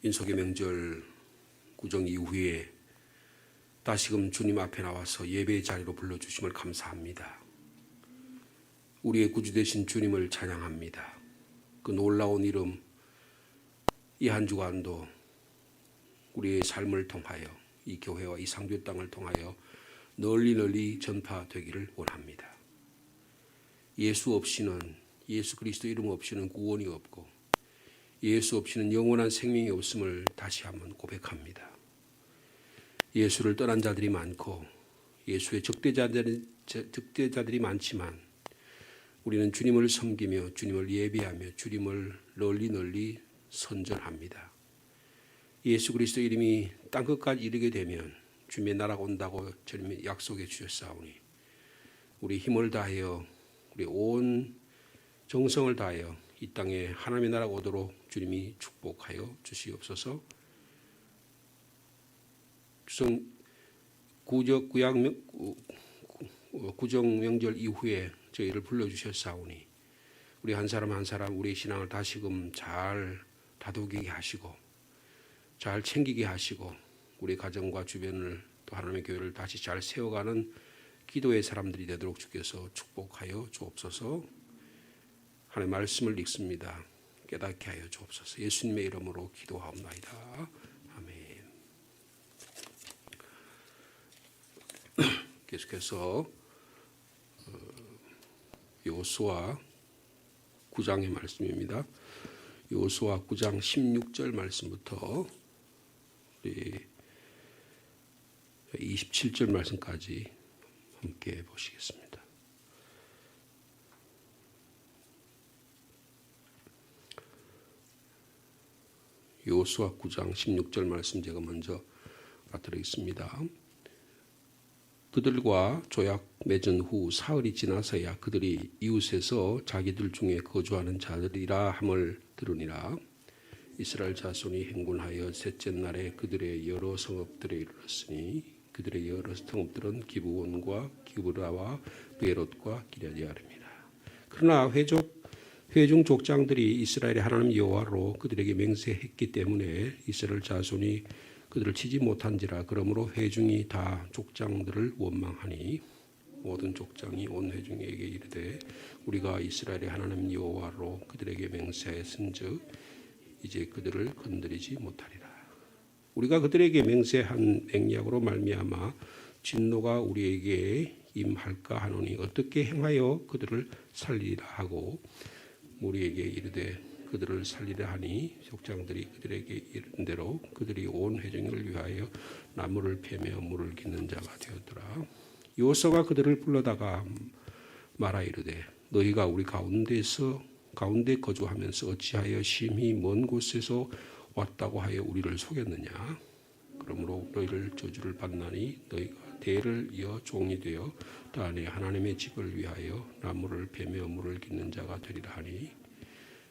인석의 명절 구정 이후에 다시금 주님 앞에 나와서 예배의 자리로 불러주심을 감사합니다. 우리의 구주 되신 주님을 찬양합니다. 그 놀라운 이름, 이 한 주간도 우리의 삶을 통하여 이 교회와 이 상주 땅을 통하여 널리 전파되기를 원합니다. 예수 없이는, 예수 그리스도 이름 없이는 구원이 없고 예수 없이는 영원한 생명이 없음을 다시 한번 고백합니다. 예수를 떠난 자들이 많고 예수의 적대자들이 많지만 우리는 주님을 섬기며 주님을 예배하며 주님을 널리 선전합니다. 예수 그리스도 이름이 땅끝까지 이르게 되면 주님의 나라가 온다고 주님이 약속해 주셨사오니 우리 힘을 다하여 우리 온 정성을 다하여 이 땅에 하나님의 나라가 오도록 주님이 축복하여 주시옵소서. 구정 명절 이후에 저희를 불러주셨사오니 우리 한 사람 한 사람 우리의 신앙을 다시금 잘 다독이게 하시고 잘 챙기게 하시고 우리 가정과 주변을 또 하나님의 교회를 다시 잘 세워가는 기도의 사람들이 되도록 주께서 축복하여 주옵소서. 하나님의 말씀을 읽습니다. 깨닫게 하여 주옵소서. 예수님의 이름으로 기도하옵나이다. 아멘. 계속해서 여호수아 9장의 말씀입니다. 여호수아 9장 16절 말씀부터 27절 말씀까지 함께 보시겠습니다. 여호수아 9장 16절 말씀 제가 먼저 드리겠습니다. 그들과 조약 맺은 후 사흘이 지나서야 그들이 이웃에서 자기들 중에 거주하는 자들이라 함을 들으니라. 이스라엘 자손이 행군하여 셋째 날에 그들의 여러 성읍들에 이르렀으니 그들의 여러 성읍들은 기브온과 기브라와 베롯과 기랴디아름이라. 그러나 회중 족장들이 이스라엘의 하나님 여호와로 그들에게 맹세했기 때문에 이스라엘 자손이 그들을 치지 못한지라. 그러므로 회중이 다 족장들을 원망하니 모든 족장이 온 회중에게 이르되 우리가 이스라엘의 하나님 여호와로 그들에게 맹세했은즉 이제 그들을 건드리지 못하리라. 우리가 그들에게 맹세한 맹약으로 말미암아 진노가 우리에게 임할까 하노니 어떻게 행하여 그들을 살리라 하고 우리에게 이르되 그들을 살리라 하니 족장들이 그들에게 이른 대로 그들이 온 회중을 위하여 나무를 패며 물을 깃는 자가 되었더라. 여호수아가 그들을 불러다가 말하 이르되 너희가 우리 가운데 거주하면서 어찌하여 심히 먼 곳에서 왔다고 하여 우리를 속였느냐. 그러므로 너희를 저주를 받나니 너희가 대를 이어 종이 되어 다안에 하나님의 집을 위하여 나무를 베며 물을 깃는 자가 되리라 하니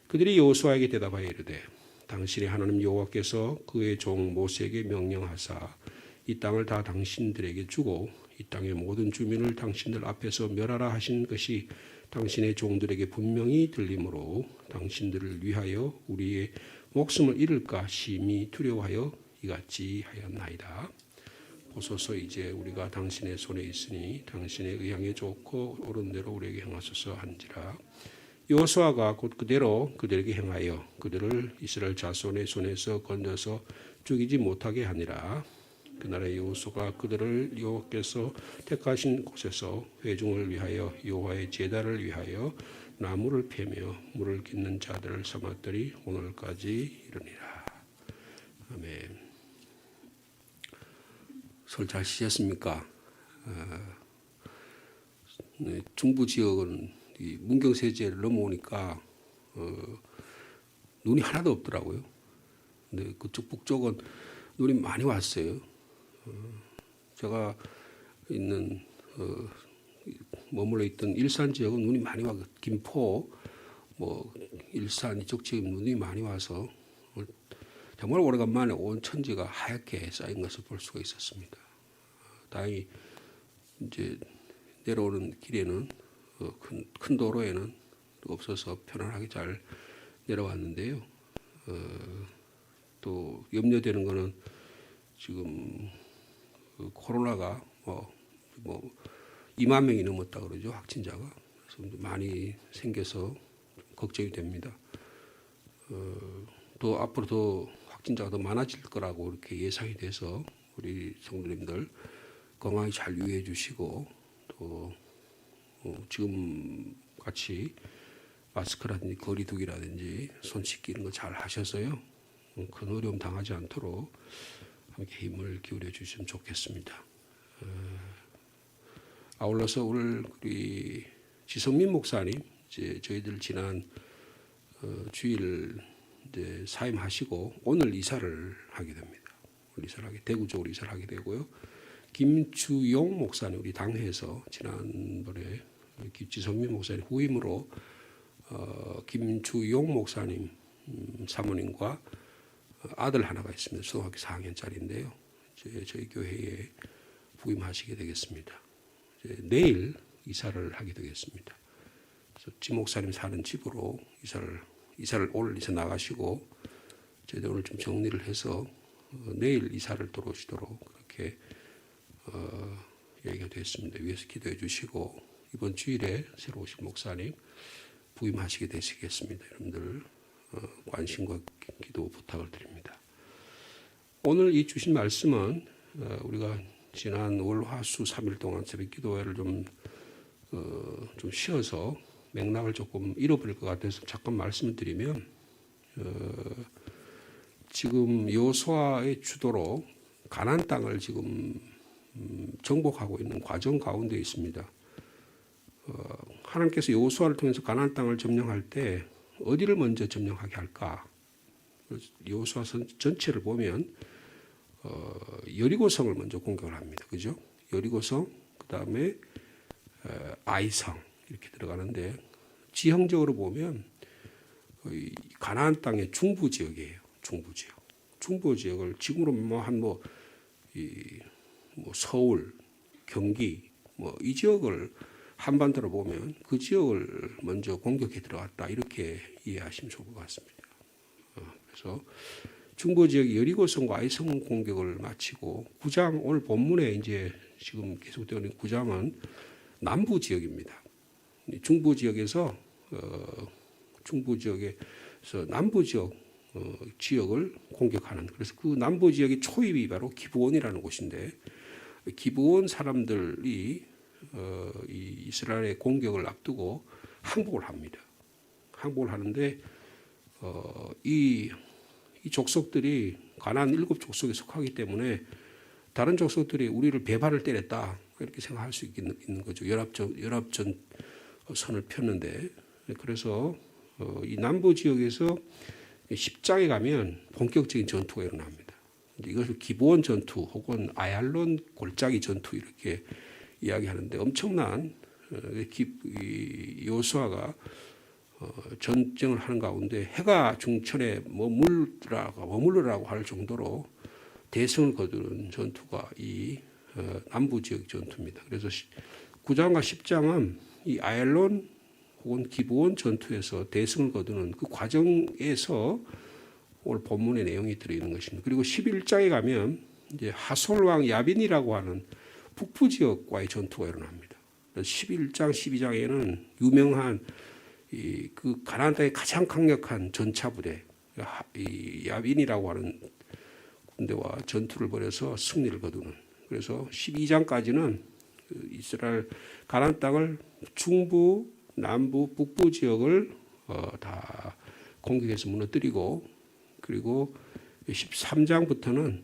그들이 여호수아에게 대답하여 이르되 당신의 하나님 여호와께서 그의 종 모세에게 명령하사 이 땅을 다 당신들에게 주고 이 땅의 모든 주민을 당신들 앞에서 멸하라 하신 것이 당신의 종들에게 분명히 들리므로 당신들을 위하여 우리의 목숨을 잃을까 심히 두려워하여 이같이 하였나이다. 보소서 이제 우리가 당신의 손에 있으니 당신의 의향에 좋고 옳은 대로 우리에게 행하소서 한지라. 여호수아가 곧 그대로 그들에게 행하여 그들을 이스라엘 자손의 손에서 건져서 죽이지 못하게 하니라. 그날에 여호수아가 그들을 여호와께서 택하신 곳에서 회중을 위하여 여호와의 제단을 위하여 나무를 패며 물을 깃는 자들을 삼았더니 오늘까지 이르니라. 아멘. 설 잘 쉬셨습니까? 중부 지역은 이 문경세제를 넘어오니까 눈이 하나도 없더라고요. 근데 그쪽 북쪽은 눈이 많이 왔어요. 제가 머물러 있던 일산 지역은 눈이 많이 와고 김포, 일산 이쪽 지역 눈이 많이 와서 정말 오래간만에 온 천지가 하얗게 쌓인 것을 볼 수가 있었습니다. 다행히 이제 내려오는 길에는 큰 도로에는 없어서 편안하게 잘 내려왔는데요. 또 염려되는 거는 지금 그 코로나가 뭐 2만 명이 넘었다 그러죠, 확진자가. 그래서 많이 생겨서 걱정이 됩니다. 또 앞으로 더 확진자가 더 많아질 거라고 이렇게 예상이 돼서 우리 성도님들 건강히 잘 유의해 주시고 또 지금 같이 마스크라든지 거리두기라든지 손 씻기 이런 거 잘 하셔서요. 큰 어려움 당하지 않도록 함께 힘을 기울여 주시면 좋겠습니다. 아울러서 오늘 우리 지성민 목사님 이제 저희들 지난 주일 이제 사임하시고 오늘 이사를 하게 됩니다. 오늘 이사를 하게 대구 쪽으로 이사를 하게 되고요. 김주용 목사님 우리 당회에서 지난번에 지성민 목사님 후임으로 김주용 목사님 사모님과 아들 하나가 있습니다. 초등학교 4학년짜리인데요. 이제 저희 교회에 부임하시게 되겠습니다. 이제 내일 이사를 하게 되겠습니다. 그래서 지 목사님 사는 집으로 이사를 오늘 이사 나가시고 저희들 오늘 좀 정리를 해서 내일 이사를 들어오시도록 그렇게 얘기가 됐습니다. 위에서 기도해 주시고 이번 주일에 새로 오신 목사님 부임하시게 되시겠습니다. 여러분들 관심과 기도 부탁을 드립니다. 오늘 이 주신 말씀은 우리가 지난 월, 화, 수 3일 동안 새벽 기도회를 좀 쉬어서 맥락을 조금 잃어버릴 것 같아서 잠깐 말씀을 드리면 지금 여호수아의 주도로 가나안 땅을 지금 정복하고 있는 과정 가운데 있습니다. 하나님께서 여호수아를 통해서 가나안 땅을 점령할 때 어디를 먼저 점령하게 할까? 여호수아 전체를 보면 여리고성을 먼저 공격을 합니다. 그죠? 여리고성, 그 다음에 아이성 이렇게 들어가는데 지형적으로 보면 가나안 땅의 중부 지역이에요. 중부 지역. 중부 지역을 지금으로 서울, 경기 이 지역을 한반도로 보면 그 지역을 먼저 공격해 들어갔다 이렇게 이해하시면 좋을 것 같습니다. 그래서 중부 지역 여리고성과 아이성 공격을 마치고 9장 오늘 본문에 이제 지금 계속되는 9장은 남부 지역입니다. 중부 지역에서 남부 지역 지역을 공격하는 그래서 그 남부 지역의 초입이 바로 기브온이라는 곳인데 기브온 사람들이 이 이스라엘의 공격을 앞두고 항복을 합니다. 항복을 하는데 이 족속들이 가나안 7족속에 속하기 때문에 다른 족속들이 우리를 배반을 때렸다 이렇게 생각할 수 있는 거죠. 연합전 선을 폈는데 그래서 이 남부 지역에서 10장에 가면 본격적인 전투가 일어납니다. 이것을 기브온 전투 혹은 아얄론 골짜기 전투 이렇게 이야기하는데 엄청난 여호수아가 전쟁을 하는 가운데 해가 중천에 머무르라고 할 정도로 대승을 거두는 전투가 이 남부 지역 전투입니다. 그래서 9장과 10장은 이 아얄론 혹은 기브온 전투에서 대승을 거두는 그 과정에서 오늘 본문의 내용이 들어있는 것입니다. 그리고 11장에 가면 이제 하솔 왕 야빈이라고 하는 북부 지역과의 전투가 일어납니다. 11장, 12장에는 유명한 그 가나안 땅의 가장 강력한 전차 부대, 이 야빈이라고 하는 군대와 전투를 벌여서 승리를 거두는. 그래서 12장까지는 이스라엘 가나안 땅을 중부, 남부, 북부 지역을 다 공격해서 무너뜨리고 그리고 13장부터는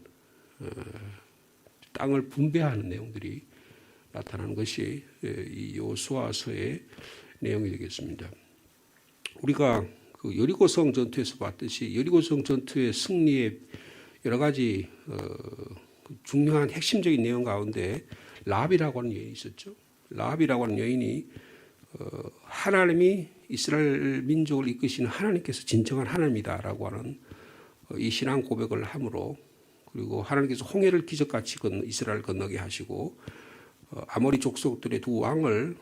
땅을 분배하는 내용들이 나타나는 것이 이 여호수아서의 내용이 되겠습니다. 우리가 그 여리고성 전투에서 봤듯이 여리고성 전투의 승리의 여러 가지 중요한 핵심적인 내용 가운데 라합이라고 하는 여인이 있었죠. 라합이라고 하는 여인이 하나님이 이스라엘 민족을 이끄시는 하나님께서 진정한 하나님이다라고 하는 이 신앙 고백을 함으로 그리고 하나님께서 홍해를 기적같이 이스라엘 건너게 하시고 아모리 족속들의 두 왕을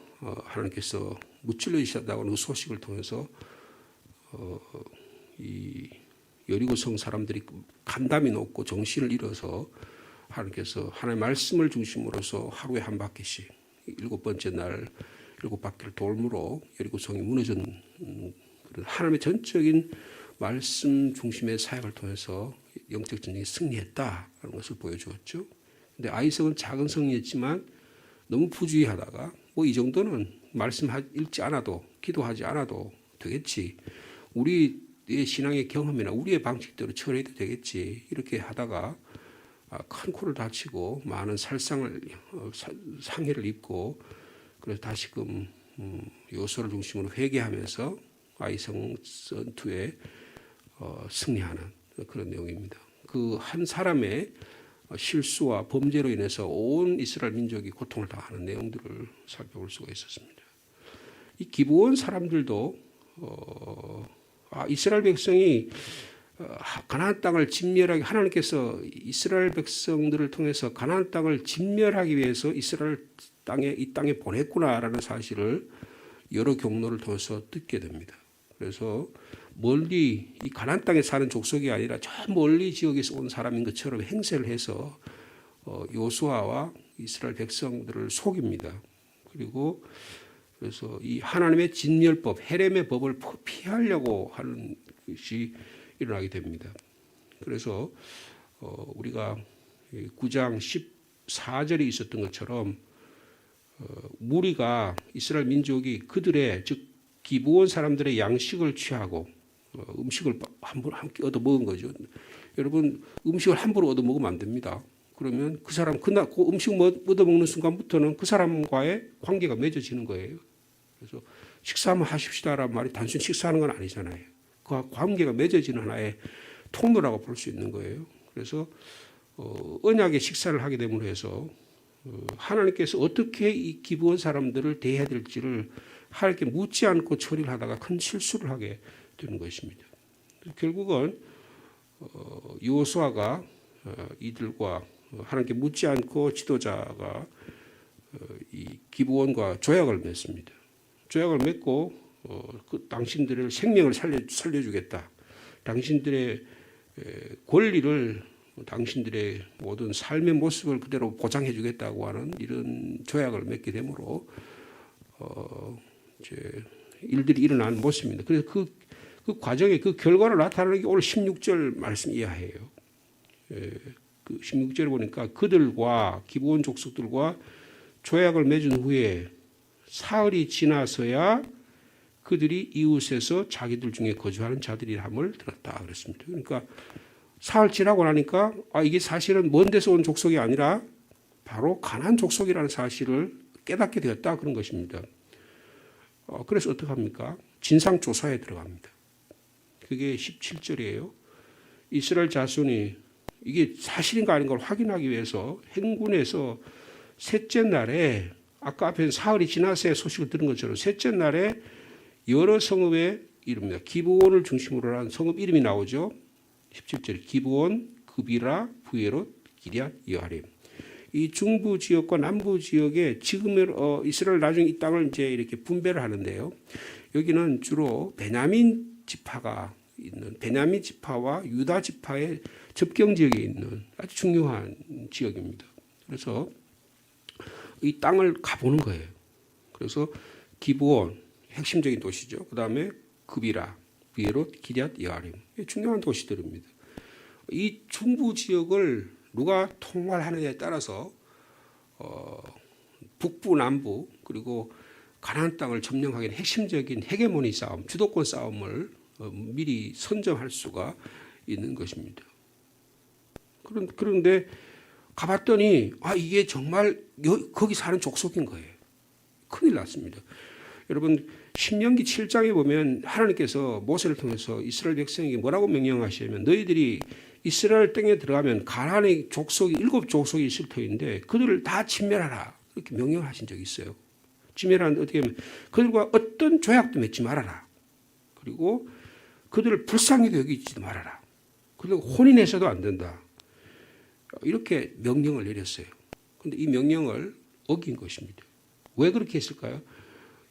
하나님께서 무찔러 주셨다고 하는 그 소식을 통해서 이 여리고성 사람들이 간담이 높고 정신을 잃어서 하나님께서 하나님의 말씀을 중심으로서 하루에 한 바퀴씩 7번째 날 7바퀴를 돌므로 여리고성이 무너진 그런 하나님의 전적인 말씀 중심의 사역을 통해서 영적 전쟁에 승리했다라는 것을 보여주었죠. 근데 아이성은 작은 성이었지만 너무 부주의하다가 뭐 이 정도는 말씀 읽지 않아도 기도하지 않아도 되겠지. 우리의 신앙의 경험이나 우리의 방식대로 처리해도 되겠지. 이렇게 하다가 큰 코를 다치고 많은 상해를 입고 그래서 다시금 요소를 중심으로 회개하면서 아이성 전투에 승리하는 그런 내용입니다. 그 한 사람의 실수와 범죄로 인해서 온 이스라엘 민족이 고통을 당하는 내용들을 살펴볼 수가 있었습니다. 이 기브온 사람들도 이스라엘 백성이 가나안 땅을 진멸하기 하나님께서 이스라엘 백성들을 통해서 가나안 땅을 진멸하기 위해서 이스라엘 이 땅에 보냈구나라는 사실을 여러 경로를 통해서 듣게 됩니다. 그래서 멀리 이 가나안 땅에 사는 족속이 아니라 저 멀리 지역에서 온 사람인 것처럼 행세를 해서 요수아와 이스라엘 백성들을 속입니다. 그리고 그래서 이 하나님의 진멸법, 헤렘의 법을 피하려고 하는 것이 일어나게 됩니다. 그래서 우리가 9장 14절에 있었던 것처럼 무리가 이스라엘 민족이 그들의 즉 기브온 사람들의 양식을 취하고 음식을 함부로 함께 얻어 먹은 거죠. 여러분 음식을 함부로 얻어 먹으면 안 됩니다. 그러면 그 사람 그 음식 얻어 먹는 순간부터는 그 사람과의 관계가 맺어지는 거예요. 그래서 식사하면 하십시다라는 말이 단순히 식사하는 건 아니잖아요. 그 관계가 맺어지는 하나의 통로라고 볼 수 있는 거예요. 그래서 언약의 식사를 하게 됨으로 해서 하나님께서 어떻게 이 기브온 사람들을 대해야 될지를 하나님께 묻지 않고 처리를 하다가 큰 실수를 하게 되는 것입니다. 결국은 여호수아가 이들과 하나님께 묻지 않고 지도자가 이 기브온과 조약을 맺습니다. 조약을 맺고 당신들의 생명을 살려주겠다. 당신들의 권리를 당신들의 모든 삶의 모습을 그대로 보장해 주겠다고 하는 이런 조약을 맺게 되므로 이제 일들이 일어난 모습입니다. 그래서 그 과정에 그 결과를 나타내는 게 오늘 16절 말씀 이하예요. 그 16절에 보니까 그들과 기브온 족속들과 조약을 맺은 후에 사흘이 지나서야 그들이 이웃에서 자기들 중에 거주하는 자들이함을 들었다 그랬습니다. 그러니까 사흘 지나고 나니까 이게 사실은 먼 데서 온 족속이 아니라 바로 가나안 족속이라는 사실을 깨닫게 되었다 그런 것입니다. 그래서 어떻게 합니까? 진상조사에 들어갑니다. 그게 17절이에요. 이스라엘 자손이 이게 사실인가 아닌가를 확인하기 위해서 행군에서 셋째 날에 아까 앞에 사흘이 지나서야 소식을 들은 것처럼 셋째 날에 여러 성읍의 이름입니다. 기브온을 중심으로 한 성읍 이름이 나오죠. 17절 기브온, 그비라, 부에롯, 기럇, 여아림. 이 중부 지역과 남부 지역에 지금의 이스라엘 나중에 이 땅을 이제 이렇게 분배를 하는데요. 여기는 주로 베냐민 지파가 있는 베냐민 지파와 유다 지파의 접경 지역에 있는 아주 중요한 지역입니다. 그래서 이 땅을 가보는 거예요. 그래서 기브온 핵심적인 도시죠. 그 다음에 그비라, 부에롯, 기럇, 여아림 중요한 도시들입니다. 이 중부 지역을 누가 통할하느냐에 따라서 북부, 남부 그리고 가나안 땅을 점령하기엔 핵심적인 헤게모니 싸움, 주도권 싸움을 미리 선점할 수가 있는 것입니다. 그런데 가봤더니 이게 정말 거기 사는 족속인 거예요. 큰일 났습니다. 여러분 신명기 7장에 보면 하나님께서 모세를 통해서 이스라엘 백성에게 뭐라고 명령하시냐면 너희들이 이스라엘 땅에 들어가면 가나안의 족속이 7족속이 있을 터인데 그들을 다 진멸하라 이렇게 명령하신 적이 있어요. 진멸하는데 어떻게 하면 그들과 어떤 조약도 맺지 말아라. 그리고 그들을 불쌍히도 여기지도 말아라. 그리고 혼인해서도 안 된다. 이렇게 명령을 내렸어요. 그런데 이 명령을 어긴 것입니다. 왜 그렇게 했을까요?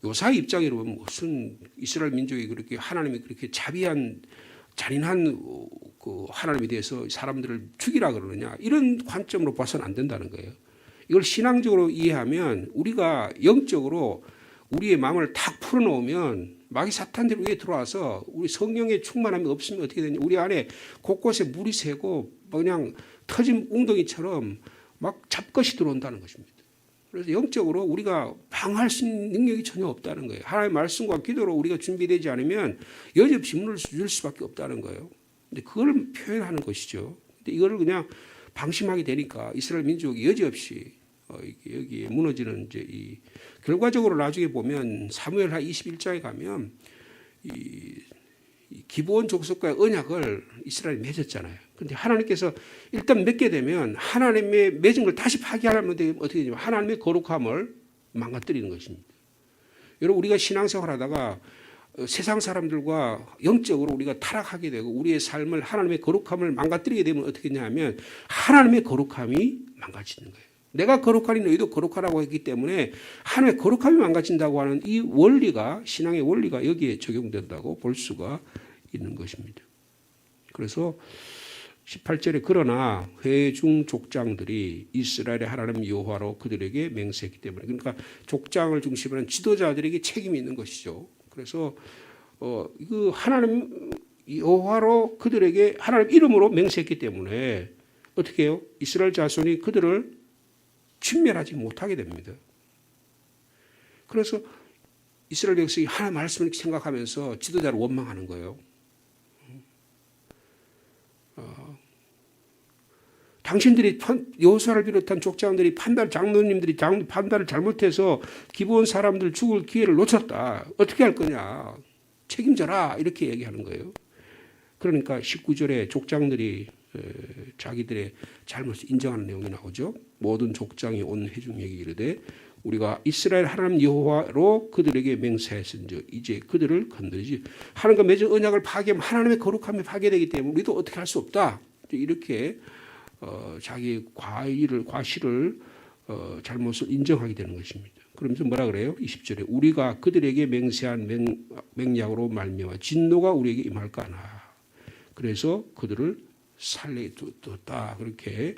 요사의 입장으로 보면 무슨 이스라엘 민족이 그렇게 하나님이 그렇게 잔인한 그 하나님에 대해서 사람들을 죽이라 그러느냐 이런 관점으로 봐서는 안 된다는 거예요. 이걸 신앙적으로 이해하면 우리가 영적으로 우리의 마음을 탁 풀어놓으면 마귀 사탄들이 위에 들어와서 우리 성령의 충만함이 없으면 어떻게 되냐 우리 안에 곳곳에 물이 새고 그냥 터진 웅덩이처럼 막 잡것이 들어온다는 것입니다. 그래서 영적으로 우리가 방어할 수 있는 능력이 전혀 없다는 거예요. 하나님의 말씀과 기도로 우리가 준비되지 않으면 여지없이 문을 줄 수밖에 없다는 거예요. 근데 그걸 표현하는 것이죠. 근데 이거를 그냥 방심하게 되니까 이스라엘 민족이 여지없이 여기에 무너지는 이제 이 결과적으로 나중에 보면 사무엘하 21장에 가면 이 기브온 족속과의 언약을 이스라엘이 맺었잖아요. 그런데 하나님께서 일단 맺게 되면 하나님의 맺은 걸 다시 파기하려면 어떻게 되냐면 하나님의 거룩함을 망가뜨리는 것입니다. 여러분 우리가 신앙생활하다가 세상 사람들과 영적으로 우리가 타락하게 되고 우리의 삶을 하나님의 거룩함을 망가뜨리게 되면 어떻게 되냐면 하나님의 거룩함이 망가지는 거예요. 내가 거룩하니 너희도 거룩하라고 했기 때문에 하나님의 거룩함이 망가진다고 하는 이 원리가 신앙의 원리가 여기에 적용된다고 볼 수가 있는 것입니다. 그래서 18절에 그러나 회중 족장들이 이스라엘의 하나님 여호와로 그들에게 맹세했기 때문에 그러니까 족장을 중심으로 한 지도자들에게 책임이 있는 것이죠. 그래서 그 하나님 여호와로 그들에게 하나님 이름으로 맹세했기 때문에 어떻게 해요? 이스라엘 자손이 그들을 진멸하지 못하게 됩니다. 그래서 이스라엘 백성이 하나님 말씀을 생각하면서 지도자를 원망하는 거예요. 당신들이 여호수아를 비롯한 족장들이 장로님들이 판단을 잘못해서 기브온 사람들 죽을 기회를 놓쳤다. 어떻게 할 거냐? 책임져라. 이렇게 얘기하는 거예요. 그러니까 19절에 족장들이 자기들의 잘못을 인정하는 내용이 나오죠. 모든 족장이 온 회중에게 이르되 우리가 이스라엘 하나님 여호와로 그들에게 맹세했은즉 이제 그들을 건드리지 하나님과 맺은 언약을 파괴하면 하나님의 거룩함이 파괴되기 때문에 우리도 어떻게 할 수 없다. 이렇게 자기 과실을 잘못을 인정하게 되는 것입니다. 그러면서 뭐라 그래요? 20절에 우리가 그들에게 맹세한 맹약으로 말미암아 진노가 우리에게 임할까나 그래서 그들을 살려두었다. 그렇게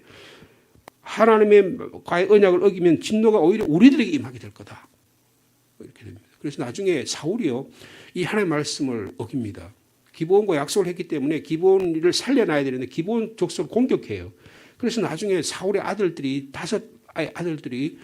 하나님의 언약을 어기면 진노가 오히려 우리들에게 임하게 될 거다. 이렇게 됩니다. 그래서 나중에 사울이요 이 하나님의 말씀을 어깁니다. 기브온과 약속을 했기 때문에 기브온을 살려놔야 되는데 기브온 족속을 공격해요. 그래서 나중에 사울의 아들들이 5아들들이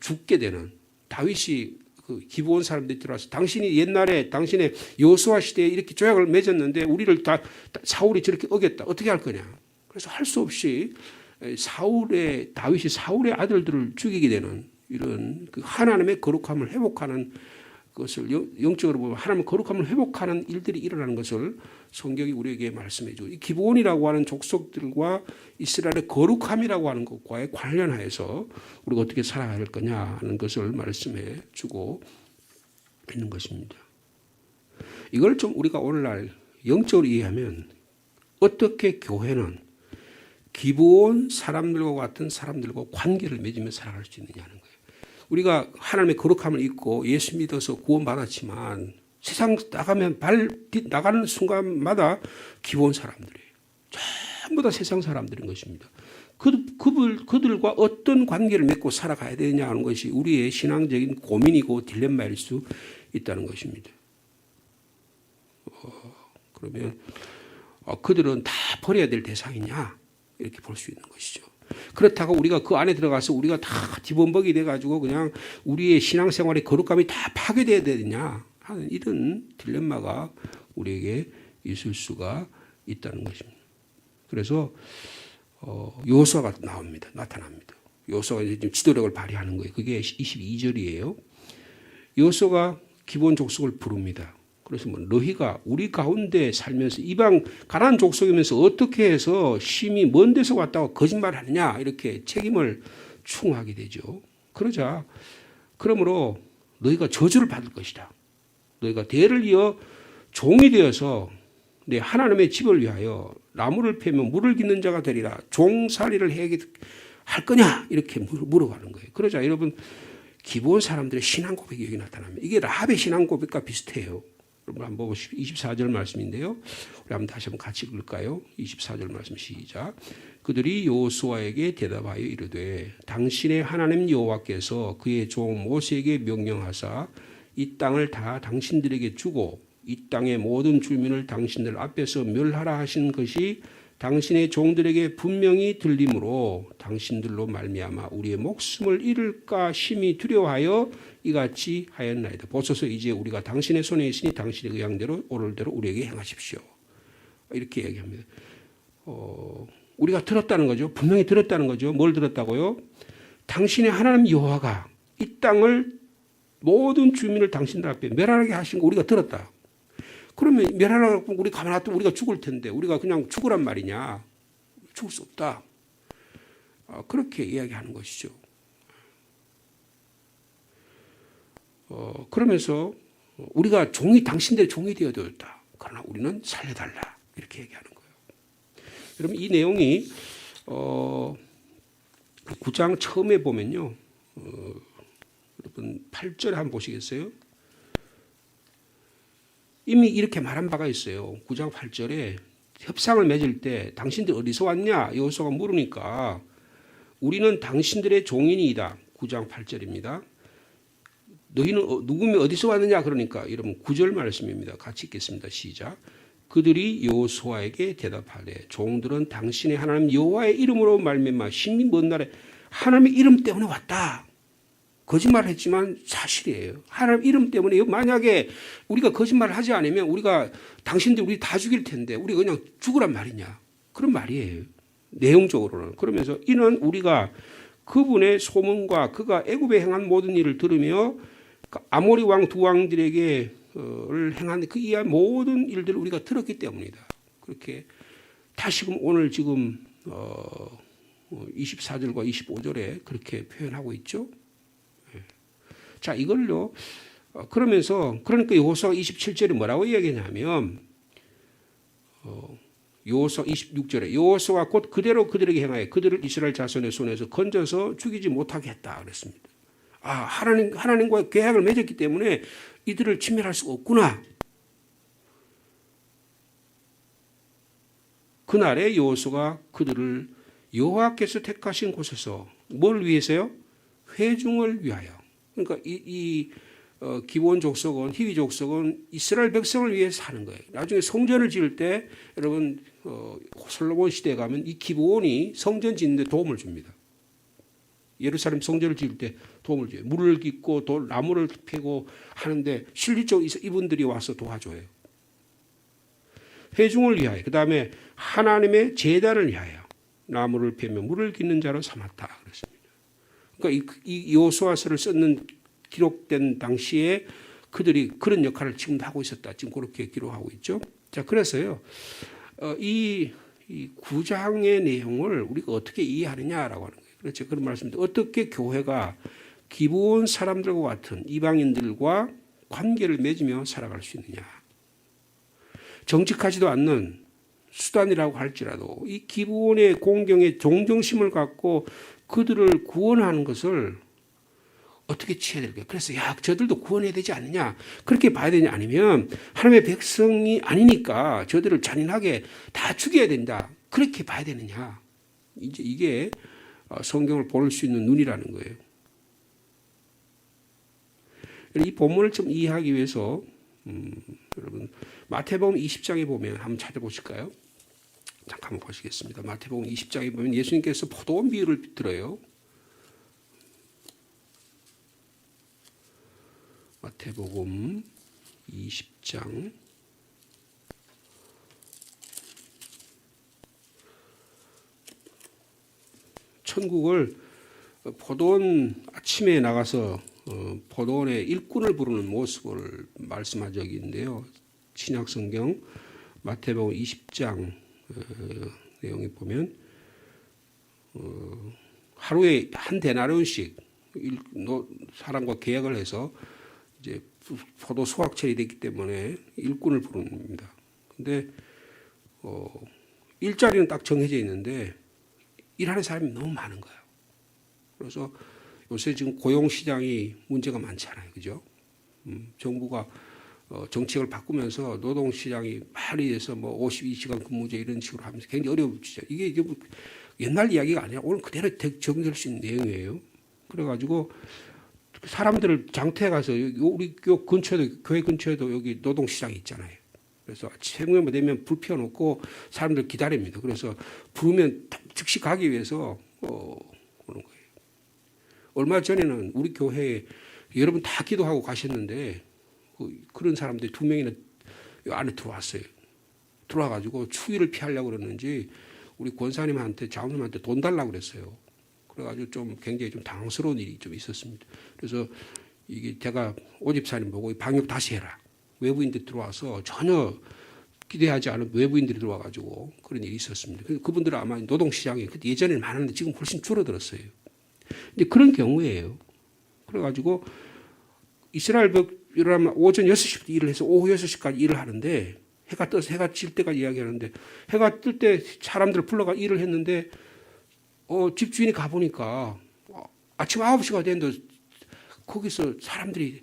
죽게 되는 다윗이 그 기브온 사람들이 들어와서 당신이 옛날에 당신의 여호수아 시대에 이렇게 조약을 맺었는데 우리를 다 사울이 저렇게 어겼다. 어떻게 할 거냐. 그래서 할 수 없이 다윗이 사울의 아들들을 죽이게 되는 이런 그 하나님의 거룩함을 회복하는 것을 영적으로 보면 하나님의 거룩함을 회복하는 일들이 일어나는 것을 성경이 우리에게 말씀해 주고 이 기브온이라고 하는 족속들과 이스라엘의 거룩함이라고 하는 것과의 관련하여서 우리가 어떻게 살아가야 할 거냐 하는 것을 말씀해 주고 있는 것입니다. 이걸 좀 우리가 오늘날 영적으로 이해하면 어떻게 교회는 기브온 사람들과 같은 사람들과 관계를 맺으며 살아갈 수 있느냐는 거예요. 우리가 하나님의 거룩함을 잊고 예수 믿어서 구원받았지만 세상 나가는 순간마다 기브온 사람들이에요. 전부 다 세상 사람들인 것입니다. 그들과 어떤 관계를 맺고 살아가야 되느냐 하는 것이 우리의 신앙적인 고민이고 딜레마일 수 있다는 것입니다. 그러면 그들은 다 버려야 될 대상이냐 이렇게 볼 수 있는 것이죠. 그렇다고 우리가 그 안에 들어가서 우리가 다 뒤범벅이 돼가지고 그냥 우리의 신앙생활의 거룩감이 다 파괴돼야 되느냐 하는 이런 딜레마가 우리에게 있을 수가 있다는 것입니다. 그래서 여호수아가 나타납니다. 여호수아가 이제 지도력을 발휘하는 거예요. 그게 22절이에요. 여호수아가 기브온 족속을 부릅니다. 그래서 너희가 우리 가운데 살면서 이방 가나안 족속이면서 어떻게 해서 심히 먼 데서 왔다고 거짓말하느냐 이렇게 책임을 추궁하게 되죠. 그러므로 너희가 저주를 받을 것이다. 너희가 대를 이어 종이 되어서 내 하나님의 집을 위하여 나무를 패며 물을 깃는 자가 되리라. 종살이를 할 거냐 이렇게 물어가는 거예요. 그러자 여러분 기브온 사람들의 신앙 고백이 여기 나타납니다. 이게 라합의 신앙 고백과 비슷해요. 여러분 한번 보십시오. 24절 말씀인데요. 우리 한번 다시 한번 같이 읽을까요? 24절 말씀 시작. 그들이 여호수아에게 대답하여 이르되 당신의 하나님 여호와께서 그의 종 모세에게 명령하사 이 땅을 다 당신들에게 주고 이 땅의 모든 주민을 당신들 앞에서 멸하라 하신 것이 당신의 종들에게 분명히 들림으로 당신들로 말미암아 우리의 목숨을 잃을까 심히 두려워하여 이같이 하였나이다. 보소서 이제 우리가 당신의 손에 있으니 당신의 의향대로 오를 대로 우리에게 행하십시오. 이렇게 얘기합니다. 우리가 들었다는 거죠. 분명히 들었다는 거죠. 뭘 들었다고요? 당신의 하나님 여호와가 이 땅을 모든 주민을 당신들 앞에 멸하게 하신 거 우리가 들었다. 그러면 멸하라고 우리 가만 놔두면 우리가 죽을 텐데 우리가 그냥 죽으란 말이냐? 죽을 수 없다. 그렇게 이야기하는 것이죠. 그러면서 우리가 당신들의 종이 되어졌다. 그러나 우리는 살려달라. 이렇게 얘기하는 거예요. 여러분 이 내용이 9장 처음에 보면요. 여러분 8절에 한번 보시겠어요? 이미 이렇게 말한 바가 있어요. 9장 8절에 협상을 맺을 때 당신들 어디서 왔냐? 여호수아가 물으니까 우리는 당신들의 종인이다. 9장 8절입니다. 너희는 누구며 어디서 왔느냐? 그러니까 여러분 9절 말씀입니다. 같이 읽겠습니다. 시작. 그들이 여호수아에게 대답하되 종들은 당신의 하나님 여호와의 이름으로 말미암아 심히 먼 나라에 하나님의 이름 때문에 왔다. 거짓말을 했지만 사실이에요. 하나님 이름 때문에 만약에 우리가 거짓말을 하지 않으면 우리가 당신들 우리 다 죽일 텐데 우리가 그냥 죽으란 말이냐. 그런 말이에요. 내용적으로는. 그러면서 이는 우리가 그분의 소문과 그가 애굽에 행한 모든 일을 들으며 아모리 왕 두 왕들에게 행한 그 이하 모든 일들을 우리가 들었기 때문이다. 그렇게 다시금 오늘 지금 24절과 25절에 그렇게 표현하고 있죠. 자, 이걸로 그러면서 그러니까 여호수아 27절에 뭐라고 이야기하냐면 여호수아 26절에 여호수아가 곧 그대로 그들에게 행하여 그들을 이스라엘 자손의 손에서 건져서 죽이지 못하게 했다 그랬습니다. 하나님과 계약을 맺었기 때문에 이들을 침멸할 수가 없구나. 그날에 여호수아가 그들을 여호와께서 택하신 곳에서 뭘 위해서요? 회중을 위하여. 그러니까 기본 족속은 히위 족속은 이스라엘 백성을 위해서 사는 거예요. 나중에 성전을 지을 때 여러분 솔로몬 시대에 가면 이 기본이 성전 짓는 데 도움을 줍니다. 예루살렘 성전을 지을 때 도움을 줘요. 물을 깃고 나무를 패고 하는데 실질적으로 이분들이 와서 도와줘요. 회중을 위하여 그다음에 하나님의 제단을 위하여 나무를 패며 물을 깃는 자로 삼았다 그랬습니다. 그러니까 이 여호수아서를 썼는 기록된 당시에 그들이 그런 역할을 지금도 하고 있었다. 지금 그렇게 기록하고 있죠. 자, 그래서요. 이 9장의 내용을 우리가 어떻게 이해하느냐라고 하는 거예요. 그렇죠. 그런 말씀인데 어떻게 교회가 기본 사람들과 같은 이방인들과 관계를 맺으며 살아갈 수 있느냐. 정직하지도 않는 수단이라고 할지라도 이 기본의 공경의 동정심을 갖고 그들을 구원하는 것을 어떻게 취해야 될까요? 그래서 저들도 구원해야 되지 않느냐 그렇게 봐야 되냐 아니면 하나님의 백성이 아니니까 저들을 잔인하게 다 죽여야 된다 그렇게 봐야 되느냐 이제 이게 성경을 볼 수 있는 눈이라는 거예요. 이 본문을 좀 이해하기 위해서 여러분 마태복음 20장에 보면 한번 찾아보실까요? 잠깐만 보시겠습니다. 마태복음 20장에 보면 예수님께서 포도원 비유를 들어요. 마태복음 20장 천국을 포도원 아침에 나가서 포도원의 일꾼을 부르는 모습을 말씀한 적이 있는데요. 신약성경 마태복음 20장 내용에 보면 하루에 한 데나리온씩 사람과 계약을 해서 이제 포도 수확철이 됐기 때문에 일꾼을 부릅니다. 근데 일자리는 딱 정해져 있는데 일하는 사람이 너무 많은 거예요. 그래서 요새 지금 고용 시장이 문제가 많잖아요, 그죠? 정부가 정책을 바꾸면서 노동시장이 많이 해서 뭐 52시간 근무제 이런 식으로 하면서 굉장히 어려워지죠. 이게 뭐 옛날 이야기가 아니라 오늘 그대로 적용될 수 있는 내용이에요. 그래가지고 사람들을 장터에 가서 우리 교회 근처에도 여기 노동시장이 있잖아요. 그래서 새벽에 되면 불 피워놓고 사람들 기다립니다. 그래서 부르면 즉시 가기 위해서 오는 거예요. 얼마 전에는 우리 교회에 여러분 다 기도하고 가셨는데 그런 사람들이 2명이나 안에 들어왔어요. 들어와가지고 추위를 피하려고 그러는지 우리 권사님한테 장로님한테 돈 달라고 그랬어요. 그래가지고 좀 굉장히 좀 당황스러운 일이 좀 있었습니다. 그래서 이게 제가 오집사님 보고 방역 다시 해라. 외부인들이 들어와서 전혀 기대하지 않은 외부인들이 들어와가지고 그런 일이 있었습니다. 그분들은 아마 노동시장에 예전에는 많았는데 지금 훨씬 줄어들었어요. 근데 그런 경우에요. 그래가지고 이스라엘 일어나면 오전 6시부터 일을 해서 오후 6시까지 일을 하는데 해가 떠서 해가 질 때까지 이야기하는데 해가 뜰 때 사람들을 불러가 일을 했는데 집주인이 가보니까 아침 9시가 됐는데 거기서 사람들이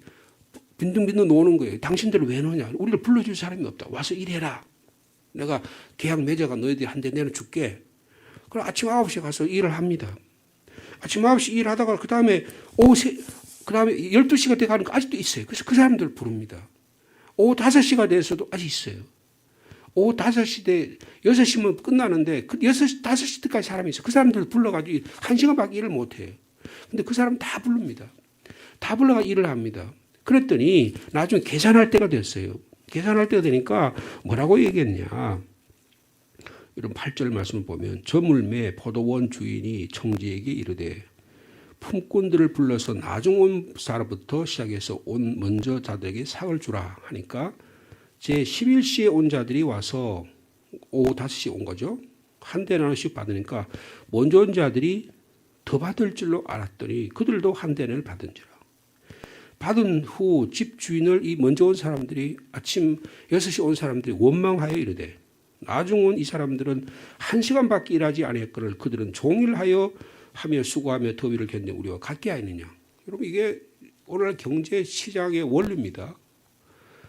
빈둥빈둥 노는 거예요. 당신들을 왜 노냐? 우리를 불러줄 사람이 없다. 와서 일해라. 내가 계약 맺어가 너희들이 한 대 내려줄게. 그럼 아침 9시에 가서 일을 합니다. 아침 9시 일하다가 그 다음에 그 다음에 12시가 돼가니까 아직도 있어요. 그래서 그 사람들을 부릅니다. 오후 5시가 돼서도 아직 있어요. 오후 5시 6시면 끝나는데 그 5시 때까지 사람이 있어요. 그 사람들을 불러가지고 1시간밖에 일을 못해요. 근데 그 사람 다 부릅니다. 다 불러가 일을 합니다. 그랬더니 나중에 계산할 때가 됐어요. 계산할 때가 되니까 뭐라고 얘기했냐. 이런 8절 말씀을 보면 저물매 포도원 주인이 청지에게 이르되 품꾼들을 불러서 나중 온 사람부터 시작해서 온 먼저 자들에게 삭을 주라 하니까 제 11시에 온 자들이 와서 오후 5시에 온 거죠. 한 대 나눠씩 받으니까 먼저 온 자들이 더 받을 줄로 알았더니 그들도 한 대를 받은지라. 받은 후 집주인을 이 먼저 온 사람들이 아침 6시 온 사람들이 원망하여 이르되 나중 온 이 사람들은 1시간밖에 일하지 아니했거늘 그들은 종일하여 하며 수고하며 더위를 견뎌 우리와 같게 하였느냐. 여러분 이게 오늘날 경제 시장의 원리입니다.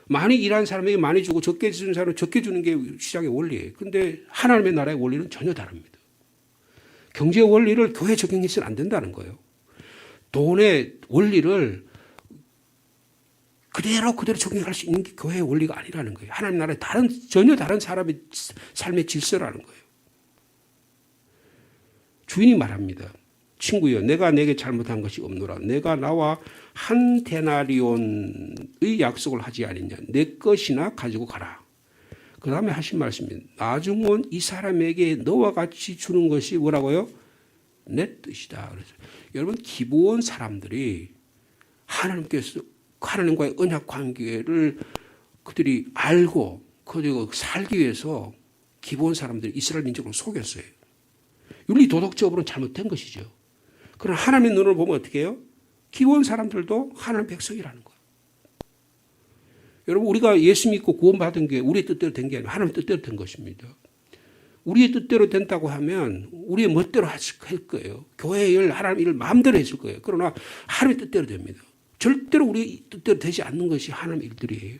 많이 일한 사람에게 많이 주고 적게 주는 사람은 적게 주는 게 시장의 원리예요. 그런데 하나님의 나라의 원리는 전혀 다릅니다. 경제 원리를 교회에 적용해서는 안 된다는 거예요. 돈의 원리를 그대로 적용할 수 있는 게 교회의 원리가 아니라는 거예요. 하나님 나라의 전혀 다른 사람의 삶의 질서라는 거예요. 주인이 말합니다. 친구여 내가 내게 잘못한 것이 없노라. 내가 나와 한 데나리온의 약속을 하지 않았냐. 내 것이나 가지고 가라. 그 다음에 하신 말씀입니다. 나중 온 이 사람에게 너와 같이 주는 것이 뭐라고요? 내 뜻이다. 그래서 여러분 기부원 사람들이 하나님과의 언약 관계를 그들이 알고 그리고 살기 위해서 기부원 사람들이 이스라엘 민족을 속였어요. 윤리 도덕적으로는 잘못된 것이죠. 그러나 하나님의 눈으로 보면 어떻게 해요? 기부원 사람들도 하나님 백성이라는 거예요. 여러분 우리가 예수 믿고 구원받은 게 우리의 뜻대로 된 게 아니라 하나님의 뜻대로 된 것입니다. 우리의 뜻대로 된다고 하면 우리의 멋대로 할 거예요. 교회의 일, 하나님의 일을 마음대로 했을 거예요. 그러나 하나님의 뜻대로 됩니다. 절대로 우리 뜻대로 되지 않는 것이 하나님의 일들이에요.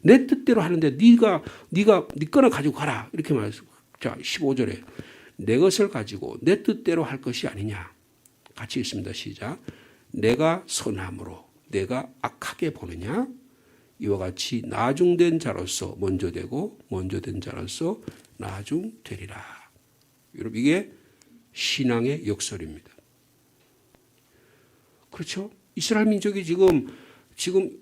내 뜻대로 하는데 네가 네 거나 가지고 가라 이렇게 말했어요. 자 15절에 내 것을 가지고 내 뜻대로 할 것이 아니냐. 같이 읽습니다. 시작. 내가 선함으로 내가 악하게 보느냐. 이와 같이 나중된 자로서 먼저 되고 먼저 된 자로서 나중되리라. 여러분 이게 신앙의 역설입니다. 그렇죠? 이스라엘 민족이 지금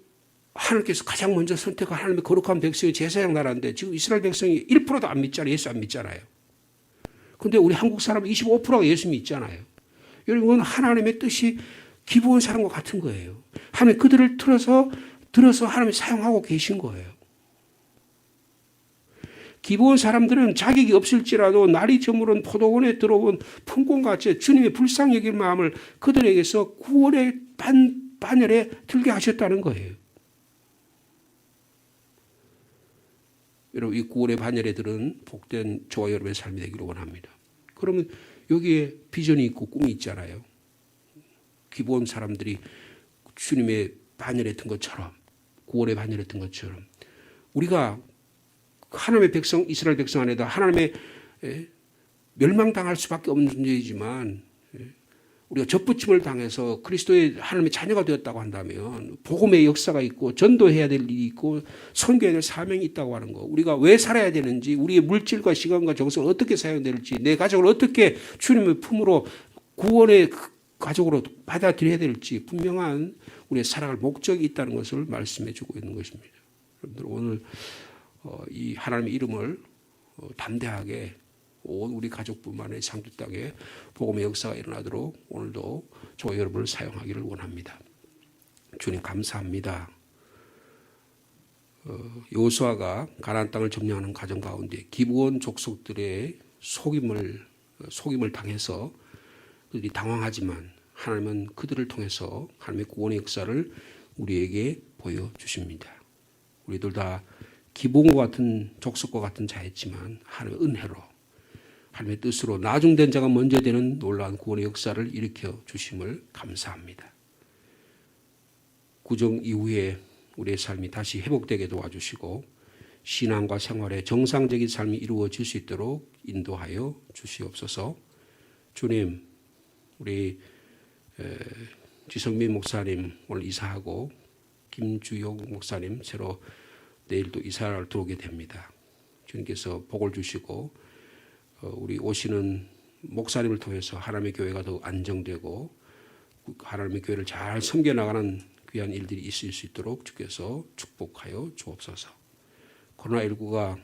하나님께서 가장 먼저 선택한 하나님의 거룩한 백성이 제사장 나라인데 지금 이스라엘 백성이 1%도 안 믿잖아요. 예수 안 믿잖아요. 그런데 우리 한국 사람 25%가 예수 믿잖아요. 여러분 하나님의 뜻이 기부원 사람과 같은 거예요. 하나님 그들을 들어서 하나님이 사용하고 계신 거예요. 기부원 사람들은 자격이 없을지라도 날이 저물은 포도원에 들어온 품꾼같이 주님의 불쌍히 여길 마음을 그들에게서 구원의 반열에 들게 하셨다는 거예요. 여러분 이 구원의 반열에 들은 복된 저와 여러분의 삶이 되기를 원합니다. 그러면 여기에 비전이 있고 꿈이 있잖아요. 기부원 사람들이 주님의 반열에 든 것처럼 구원에 반열했던 것처럼 우리가 하나님의 백성, 이스라엘 백성 안에다 하나님의 멸망당할 수밖에 없는 존재이지만 우리가 접붙임을 당해서 그리스도의 하나님의 자녀가 되었다고 한다면 복음의 역사가 있고 전도해야 될 일이 있고 선교해야 될 사명이 있다고 하는 거. 우리가 왜 살아야 되는지, 우리의 물질과 시간과 정성을 어떻게 사용될지, 내 가족을 어떻게 주님의 품으로 구원의 가족으로 받아들여야 될지 분명한 우리의 살아갈 목적이 있다는 것을 말씀해 주고 있는 것입니다. 여러분들 오늘 이 하나님의 이름을 담대하게 온 우리 가족뿐만 아니라 상주 땅에 복음의 역사가 일어나도록 오늘도 저와 여러분을 사용하기를 원합니다. 주님 감사합니다. 여호수아가 가나안 땅을 점령하는 과정 가운데 기브온 족속들의 속임을 당해서 그들이 당황하지만 하나님은 그들을 통해서 하나님의 구원의 역사를 우리에게 보여주십니다. 우리들 다 기브온과 같은 족속과 같은 자였지만 하나님의 은혜로 하나님의 뜻으로 나중된 자가 먼저 되는 놀라운 구원의 역사를 일으켜 주심을 감사합니다. 구정 이후에 우리의 삶이 다시 회복되게 도와주시고 신앙과 생활의 정상적인 삶이 이루어질 수 있도록 인도하여 주시옵소서. 주님, 우리 지성민 목사님 오늘 이사하고 김주용 목사님 새로 내일 또 이사를 들어오게 됩니다. 주님께서 복을 주시고 우리 오시는 목사님을 통해서 하나님의 교회가 더 안정되고 하나님의 교회를 잘 섬겨나가는 귀한 일들이 있을 수 있도록 주께서 축복하여 주옵소서. 코로나19가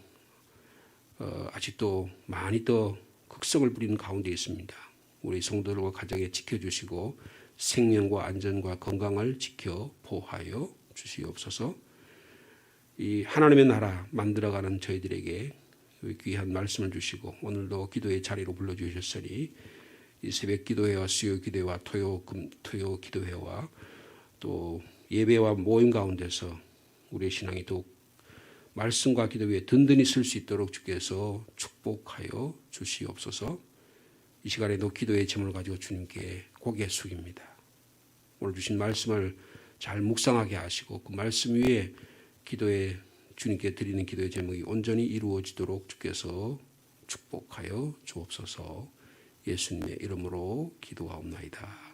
아직도 많이 더 극성을 부리는 가운데 있습니다. 우리 성도들과 가정에 지켜주시고 생명과 안전과 건강을 지켜 보호하여 주시옵소서. 이 하나님의 나라 만들어가는 저희들에게 귀한 말씀을 주시고 오늘도 기도의 자리로 불러주셨으니 이 새벽 기도회와 수요 기도회와 토요 기도회와 또 예배와 모임 가운데서 우리의 신앙이 더욱 말씀과 기도 위에 든든히 설 수 있도록 주께서 축복하여 주시옵소서. 이 시간에도 기도의 제목을 가지고 주님께 고개 숙입니다. 오늘 주신 말씀을 잘 묵상하게 하시고 그 말씀 위에 기도에 주님께 드리는 기도의 제목이 온전히 이루어지도록 주께서 축복하여 주옵소서. 예수님의 이름으로 기도하옵나이다.